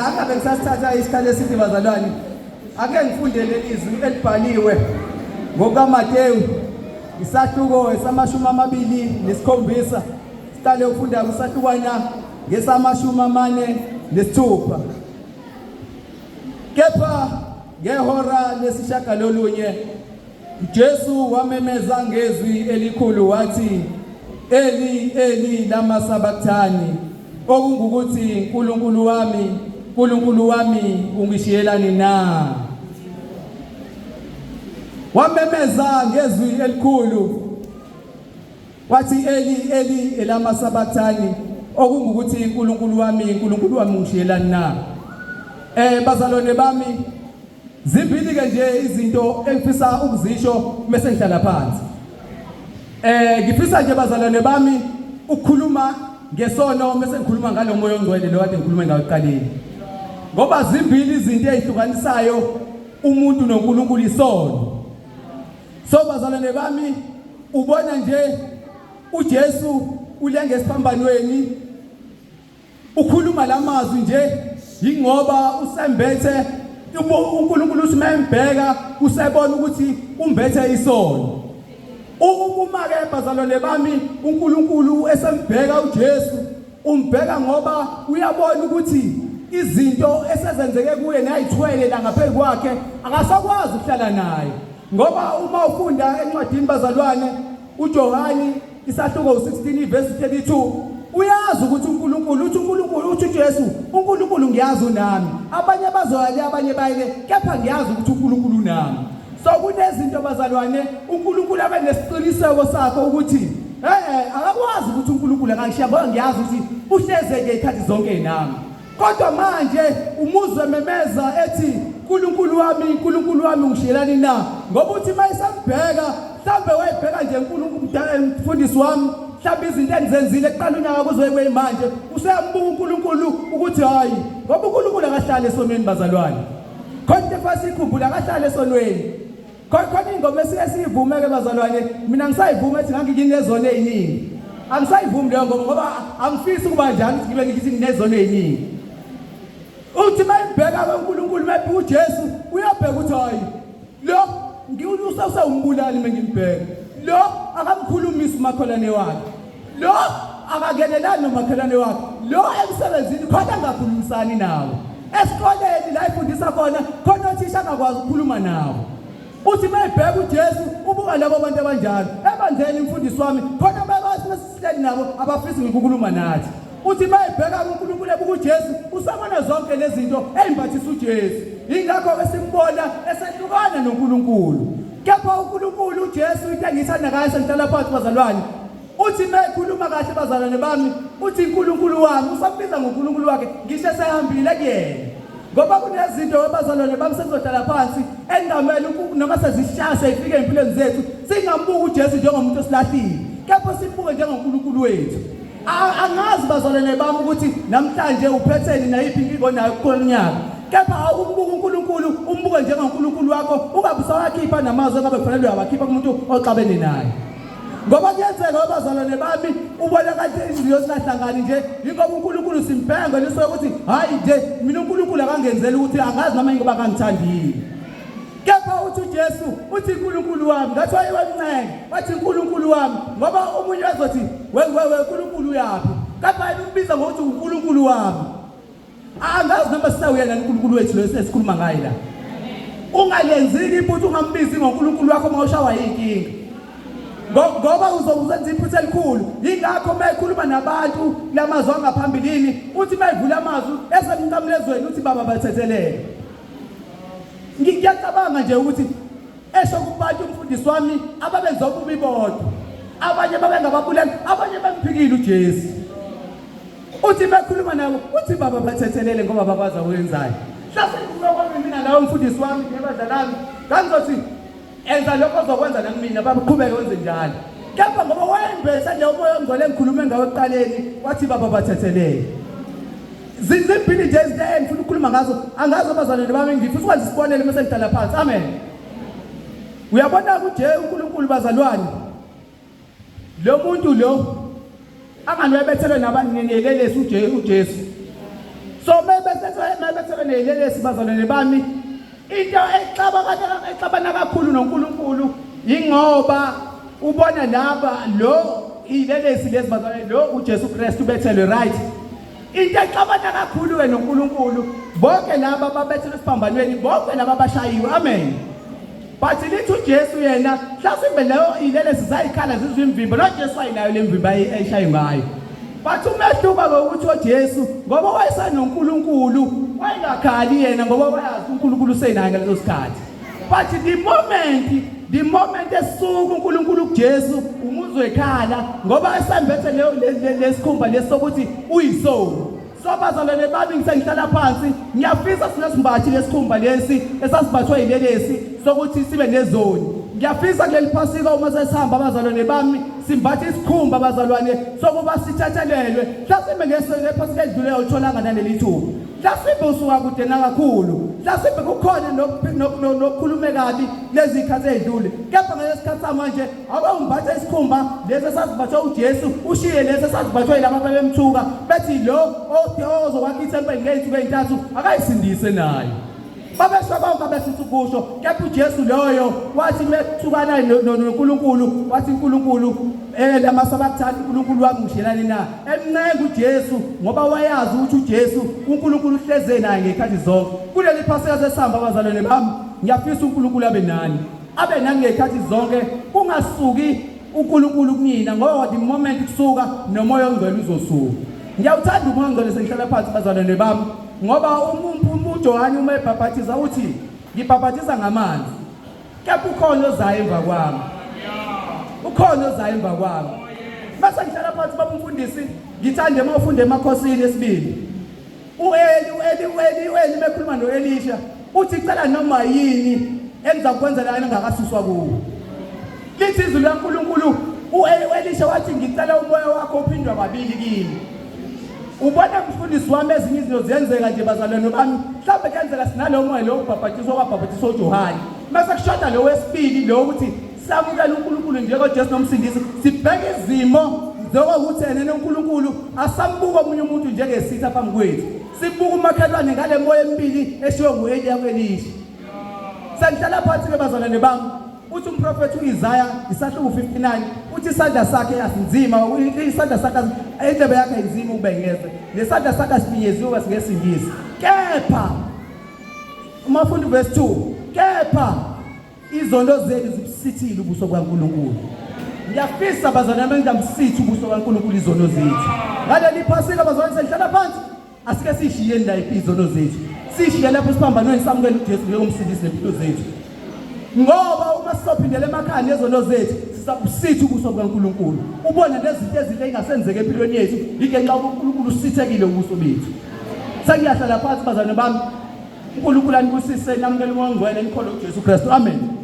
Akabe ngisasithatha isikhathi esithi bazalwane. Ake ngifundele izwi elibhaliwe ngokaMateyu isahluko esamashumi 27. Siqale ukufunda kusahlukwana ngesamashumi 46. Kepha ngehora lesishagalolunye Jesu wamemeza ngezwi elikhulu wathi, Eli, Eli, lama sabachthani, okungukuthi Nkulunkulu wami, Nkulunkulu wami, ungishiyelani na? Wamemeza ngezwi elikhulu wathi, Eli, Eli, lama sabachthani, okungukuthi Nkulunkulu wami, Nkulunkulu wami, ungishiyelani na? Bazalwane bami, zimbili ke nje izinto engifisa ukuzisho bese ngihlala phansi. Ngifisa nje bazalwane bami ukukhuluma ngesono bese ngikhuluma ngalo moya ongcwele lo kade ngikhulume ngawo eqaleni. Ngoba zimbili izinto ezihlukanisayo umuntu noNkulunkulu isono. So bazalwane bami ubona nje uJesu ulenge esiphambanweni ukhuluma lamazwi nje ingoba usembethe uNkulunkulu usimembheka usebona ukuthi umbethe isono. Uma ke bazalwane bami uNkulunkulu esembheka uJesu umbheka ngoba uyabona ukuthi izinto esezenzeke kuye nayithwele la ngaphezu kwakhe akasakwazi ukuhlala naye. Ngoba uma ufunda encwadini bazalwane uJohani isahluko 16 verse 32 uyazi ukuthi uNkulunkulu uthi uJesu uNkulunkulu ngiyazi unami, abanye bazoyale abanye bayile, kepha ngiyazi ukuthi uNkulunkulu unami. So kunezinto bazalwane uNkulunkulu abe nesiqiniseko sakho ukuthi akakwazi ukuthi uNkulunkulu akashiya ngoba ngiyazi ukuthi uhlezeke ikhathi zonke nami. Kodwa manje umuzwe memeza ethi Nkulunkulu wami ungishiyelani na? Ngoba uthi mayisambheka mhlambe wayibheka nje uNkulunkulu mfundisi wami mhlawumbe izinto engizenzile kuqala unyaka kuzoyekwe manje useyambuka uNkulunkulu ukuthi hayi ngoba uNkulunkulu akahlala esonweni bazalwane. Konke fasikhumbula akahlala esonweni. Khona ingoma esiyivumeke bazalwane mina ngisayivuma ethi ngangikinezona eziningi. Angisayivumi leyo ngoma ngoba angifisi ukuba njani ukuthi ngibe ngithi nginezono eziningi. Uthi mayibheka uNkulunkulu mephi uJesu uyabheka ukuthi hayi lo ngiwusa umbulali mengimbheka. Lo akamkhulumisi umakholane wakhe. Lo akakelelani nomakholane wakhe. Lo emsebenzini khona angakhulumisani nawo. Esikoleni la ifundisa khona uthisha akakwazi ukukhuluma nawo. Uthi mayibheka uJesu ubuka labo bantu abanjalo. Ebandleni umfundisi wami khona bayasihleli nabo abafisi ukukhuluma nathi. Uthi mayibheka uNkulunkulu ebuka uJesu usabona zonke lezi zinto ezimbathisa uJesu. Ingakho ke simbona esehlukana noNkulunkulu. Kepha uNkulunkulu uJesu into engithanda ngayo sengihlala phansi bazalwane. Uthi mayikhuluma kahle bazalwane bami, uthi uNkulunkulu wami usambiza ngoNkulunkulu wakhe ngisho sehambile kuyena. Ngoba kunezinto abazalwane bami sekuzohlala phansi engamele noma sezishaya ifike empilweni zethu singambuka uJesu njengomuntu osilahlile. Kepha sibuke njengoNkulunkulu wethu. Angazi bazalwane bami ukuthi namhlanje uphetheni nayiphi inkingo nayo kukhonyaka. Kepha awumbuka uNkulunkulu umbuke njengoNkulunkulu wakho ungabe usawakhipha namazwi engabe kufanele uyawakhipha kumuntu oxabene naye. Ngoba kuyenzeka abazalwane bami ubona kade izinto zinahlangana nje ingoba uNkulunkulu simphenga leso ukuthi hayi nje mina uNkulunkulu akangenzela ukuthi angazi noma ingoba akangithandile. Kepha uthi uJesu uthi uNkulunkulu wami ngathi wayewemncenge wathi uNkulunkulu wami ngoba umunye ezothi wewe uNkulunkulu uyapi kepha ayimbiza ngokuthi uNkulunkulu wami. Angazi noma sisawuyena uNkulunkulu wethu lesikhuluma ngaye la. Ungalenziki iphuthu ungambizi ngoNkulunkulu wakho mawushawa yinkinga. Ngoba uzozenza iphutha elikhulu. Ingakho mayikhuluma nabantu lamazwi angaphambilini uthi mayivula amazwi esemncamlezweni uthi baba bathethelele. Ngiyacabanga nje ukuthi esho kubantu umfundisi wami ababenza ububi bodwa. Abanye babengababulali, abanye bamphikile uJesu. Uthi bakhuluma nabo uthi baba bathethelele ngoba babaza wenzayo. Hlase ngokwami mina lawo umfundisi wami nebadlalami ngizothi enza lokho ozokwenza nakumina babaqhubeke wenze njalo. Kepha ngoba wayembesa nje umoya ongcwele engikhulume ngawo eqaleni wathi baba bathethelele. Zizimpili nje izinto engifuna ukukhuluma ngazo angazi abazalwane bami ngifuna ukwenza isibonelo mase ngidala phansi. Amen. Uyabona ukuthi uNkulunkulu bazalwane lo muntu lo angani wayebethelwe nabantu ngenelelesi uJesu. So mebese mabethelwe nelelesi bazalwane bami into exabana kakhulu noNkulunkulu ingoba ubona laba lo ilelesi lezi bazalwane lo uJesu Kristu bethelwe right into exabana kakhulu noNkulunkulu bonke laba babethelwe siphambanweni bonke laba abashayiwe amen but lithi uJesu yena mhlawumbe leyo ilelesi zayikhala zizwe imvimbo lo Jesu ayinayo lemvimbo ayishayi ngayo but umehluka ngokuthi uJesu ngoba wayesanoNkulunkulu wayengakhali yena ngoba wayazi uNkulunkulu usenayo ngaleso sikhathi but the moment esuka uNkulunkulu kuJesu umuzwe ekhala ngoba esambethe lesikhumba lesokuthi uyisoni so bazalwane bami ngisengihlala phansi ngiyafisa sinesimbathi lesikhumba lesi esasibathwa yilelesi sokuthi sibe nezoni ngiyafisa kuleli phasika uma sesihamba abazalwane bami simbathi isikhumba abazalwane sokuba sithathelelwe mhlawumbe ngesele phasika edluleyo utholanga naleli thuba mhlawumbe usuka kude nakakhulu mhlawumbe kukhona nokukhulume kabi lezi ikhathi ezidlule kepha ngesikhathi samanje awumbatha isikhumba lesi esasibathwa uJesu ushiye lesi esasibathwa yilabo bemthuka bethi lo ozokwakha ithempeli ngey'nsuku ey'ntathu akayisindise nayo babesho bonke abesithi kusho kepha uJesu loyo wathi methukana noNkulunkulu wathi uNkulunkulu lamasabathani uNkulunkulu wami ungishiyeleni na emncenga uJesu ngoba wayazi ukuthi uJesu uNkulunkulu uhleze naye ngekhathi zonke kuleli phasika sesihamba abazalwane bami ngiyafisa uNkulunkulu abe nani ngekhathi zonke kungasuki uNkulunkulu kunina ngoba the moment kusuka nomoya ongcwele uzosuka ngiyawuthanda umoya ongcwele sengihlala phansi abazalwane bami ngoba uJohane uma ebhaphathiza uthi ngibhaphathiza ngamanzi kepha ukhona ozayo emva kwami bese ngihlala phansi babumfundisi ngithande uma ufunde emakhosini esibili uEli mekhuluma noElisha uthi cela noma yini engizakwenza la engakasuswa kuwo lithi izwi laNkulunkulu uElisha wathi ngicela umoya wakho uphindwe kabili kimi ubona umfundisi wami ezinye izinto ziyenzeka nje bazalwane bami mhlawumbe kuyenzeka sinalo moya lo ubhaphathiswa kwabhaphathiswa uJohane mase kushoda lo wesibili lo ukuthi samukela uNkulunkulu njengoJesu nomsindisi sibheke izimo zokuthi yena uNkulunkulu asambuka omunye umuntu njengesitha phambi kwethu sibuka umakhelwane ngale moya emibili eshiwo nguEli yakwelisha sengihlala phansi ke bazalwane bami uthi umprofeti uIsaya isahluko 59 uthi isandla sakhe asinzima isandla sakhe indlebe yakhe inzima ukubengeza nesandla sakhe asifinyeziwe singesingisi kepha umafunda verse 2 kepha izono zenu zibusithile ubuso kaNkulunkulu ngiyafisa bazalwane bami ngamsithi ubuso kaNkulunkulu izono zethu ngaleli phasika bazalwane sengihlala phansi asike sishiyeni la izono zethu sishiye lapho siphambanweni samukela uJesu njengomsindisi nempilo zethu ngoba uma sizophindela emakhaya nezono zethu sizabusithi ubuso kaNkulunkulu ubone lezinto ezinhle engasenzeke empilweni yethu ingenxa uNkulunkulu usithekile ubuso bethu sengiyahlala phansi bazalwane bami uNkulunkulu anibusise namukela umoya ongcwele enkolo uJesu Kristu amen